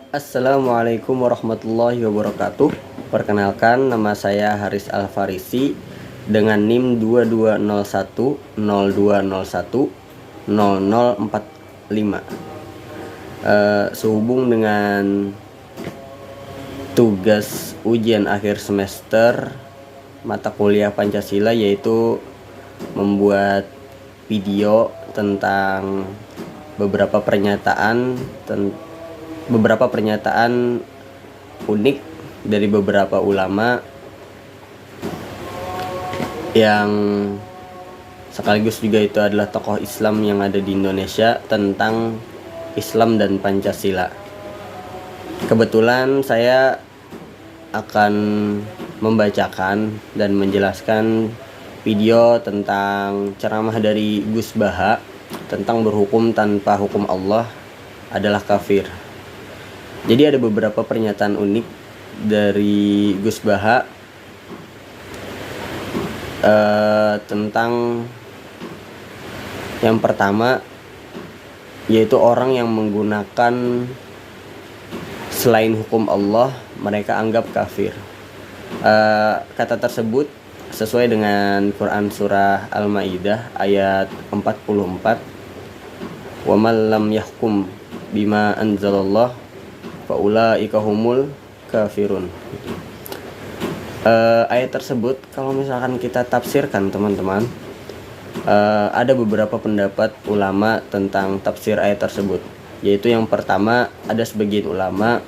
Assalamualaikum warahmatullahi wabarakatuh. Perkenalkan, nama saya Haris Alfarisi dengan NIM 220102010045. Sehubung dengan tugas ujian akhir semester mata kuliah Pancasila, yaitu membuat video tentang beberapa pernyataan unik dari beberapa ulama yang sekaligus juga itu adalah tokoh Islam yang ada di Indonesia tentang Islam dan Pancasila. Kebetulan saya akan membacakan dan menjelaskan video tentang ceramah dari Gus Baha tentang berhukum tanpa hukum Allah adalah kafir. Jadi ada beberapa pernyataan unik dari Gus Baha tentang yang pertama, yaitu orang yang menggunakan selain hukum Allah mereka anggap kafir. Kata tersebut sesuai dengan Quran surah Al-Maidah ayat 44, wa man lam yahkum bima anzalallah faulaika humul kafirun. Ayat tersebut kalau misalkan kita tafsirkan, teman-teman, ada beberapa pendapat ulama tentang tafsir ayat tersebut. Yaitu yang pertama, ada sebagian ulama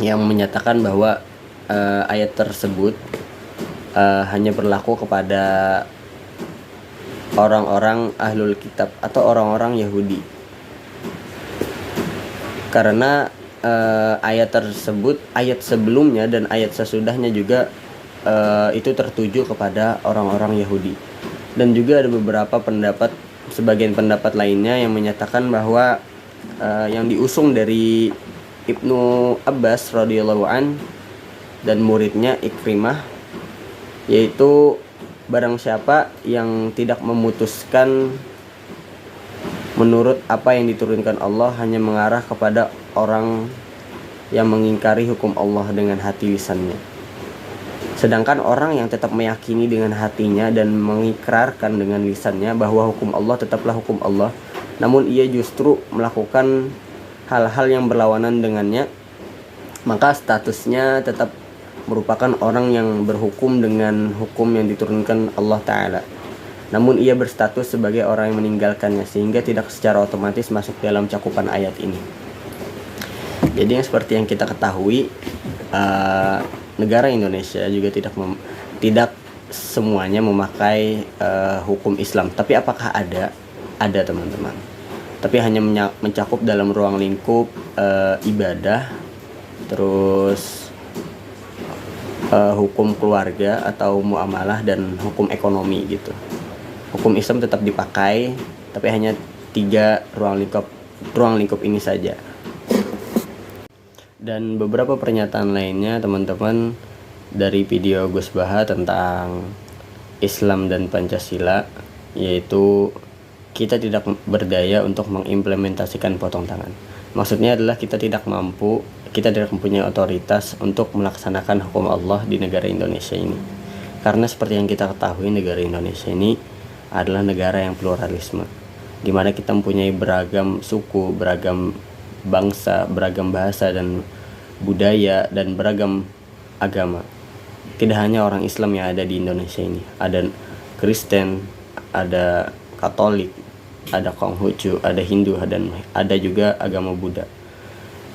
yang menyatakan bahwa ayat tersebut hanya berlaku kepada orang-orang ahlul kitab atau orang-orang Yahudi, karena ayat tersebut, ayat sebelumnya dan ayat sesudahnya juga itu tertuju kepada orang-orang Yahudi. Dan juga ada beberapa pendapat, sebagian pendapat lainnya yang menyatakan bahwa yang diusung dari Ibnu Abbas radhiyallahu an dan muridnya Ikrimah, yaitu barang siapa yang tidak memutuskan menurut apa yang diturunkan Allah, hanya mengarah kepada orang yang mengingkari hukum Allah dengan hati lisannya. Sedangkan orang yang tetap meyakini dengan hatinya dan mengikrarkan dengan lisannya bahwa hukum Allah tetaplah hukum Allah, namun ia justru melakukan hal-hal yang berlawanan dengannya, maka statusnya tetap merupakan orang yang berhukum dengan hukum yang diturunkan Allah Ta'ala, namun ia berstatus sebagai orang yang meninggalkannya, sehingga tidak secara otomatis masuk dalam cakupan ayat ini. Jadi yang seperti yang kita ketahui, negara Indonesia juga tidak semuanya memakai hukum Islam. Tapi apakah ada? Ada, teman-teman. Tapi hanya mencakup dalam ruang lingkup ibadah, terus hukum keluarga atau muamalah, dan hukum ekonomi gitu. Hukum Islam tetap dipakai, tapi hanya 3 ruang lingkup ini saja. Dan beberapa pernyataan lainnya, teman-teman, dari video Gus Baha tentang Islam dan Pancasila, yaitu kita tidak berdaya untuk mengimplementasikan potong tangan. Maksudnya adalah kita tidak mempunyai otoritas untuk melaksanakan hukum Allah di negara Indonesia ini. Karena seperti yang kita ketahui, negara Indonesia ini adalah negara yang pluralisme, di mana kita mempunyai beragam suku, beragam bangsa, beragam bahasa dan budaya, dan beragam agama. Tidak hanya orang Islam yang ada di Indonesia ini, ada Kristen, ada Katolik, ada Konghucu, ada Hindu, dan ada juga agama Buddha.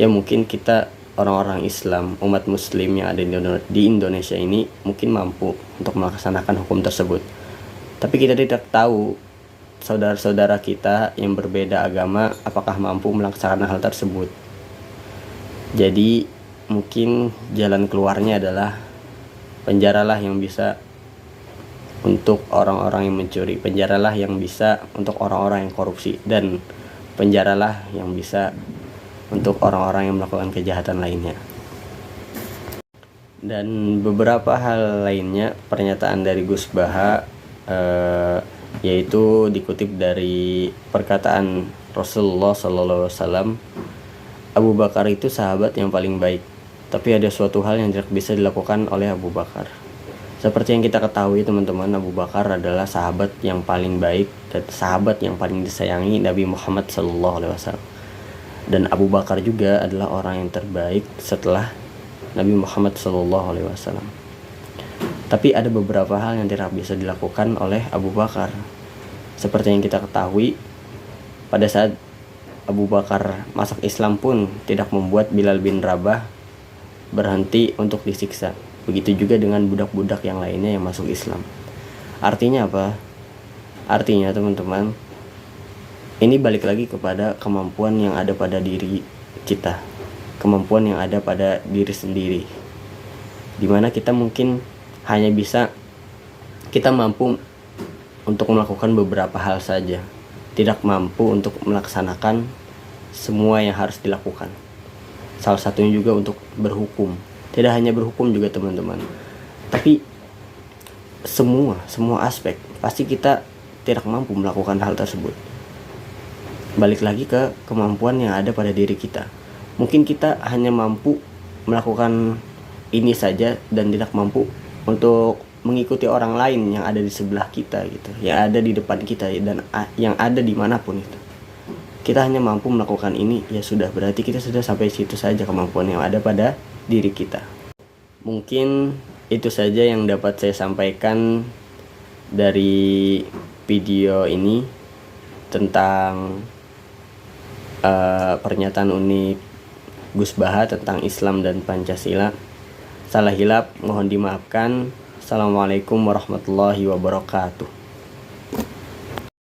Ya mungkin kita orang-orang Islam, umat muslim yang ada di Indonesia ini mungkin mampu untuk melaksanakan hukum tersebut. Tapi kita tidak tahu saudara-saudara kita yang berbeda agama apakah mampu melaksanakan hal tersebut. Jadi mungkin jalan keluarnya adalah penjaralah yang bisa untuk orang-orang yang mencuri, penjaralah yang bisa untuk orang-orang yang korupsi, dan penjaralah yang bisa untuk orang-orang yang melakukan kejahatan lainnya. Dan beberapa hal lainnya, pernyataan dari Gus Baha yaitu dikutip dari perkataan Rasulullah SAW, Abu Bakar itu sahabat yang paling baik, tapi ada suatu hal yang tidak bisa dilakukan oleh Abu Bakar. Seperti yang kita ketahui teman-teman, Abu Bakar adalah sahabat yang paling baik dan sahabat yang paling disayangi Nabi Muhammad SAW. Dan Abu Bakar juga adalah orang yang terbaik setelah Nabi Muhammad SAW. Tapi ada beberapa hal yang tidak bisa dilakukan oleh Abu Bakar. Seperti yang kita ketahui, pada saat Abu Bakar masuk Islam pun tidak membuat Bilal bin Rabah berhenti untuk disiksa. Begitu juga dengan budak-budak yang lainnya yang masuk Islam. Artinya apa? Artinya teman-teman, ini balik lagi kepada kemampuan yang ada pada diri kita, kemampuan yang ada pada diri sendiri, dimana kita mungkin hanya bisa, kita mampu untuk melakukan beberapa hal saja, tidak mampu untuk melaksanakan semua yang harus dilakukan. Salah satunya juga untuk berhukum. Tidak hanya berhukum juga teman-teman, tapi semua aspek pasti kita tidak mampu melakukan hal tersebut. Balik lagi ke kemampuan yang ada pada diri kita. Mungkin kita hanya mampu melakukan ini saja dan tidak mampu untuk mengikuti orang lain yang ada di sebelah kita gitu, yang ada di depan kita dan yang ada dimanapun itu. Kita hanya mampu melakukan ini, ya sudah, berarti kita sudah sampai situ saja kemampuan yang ada pada diri kita. Mungkin itu saja yang dapat saya sampaikan dari video ini tentang pernyataan unik Gus Baha tentang Islam dan Pancasila. Salah hilap mohon dimaafkan. Assalamualaikum warahmatullahi wabarakatuh.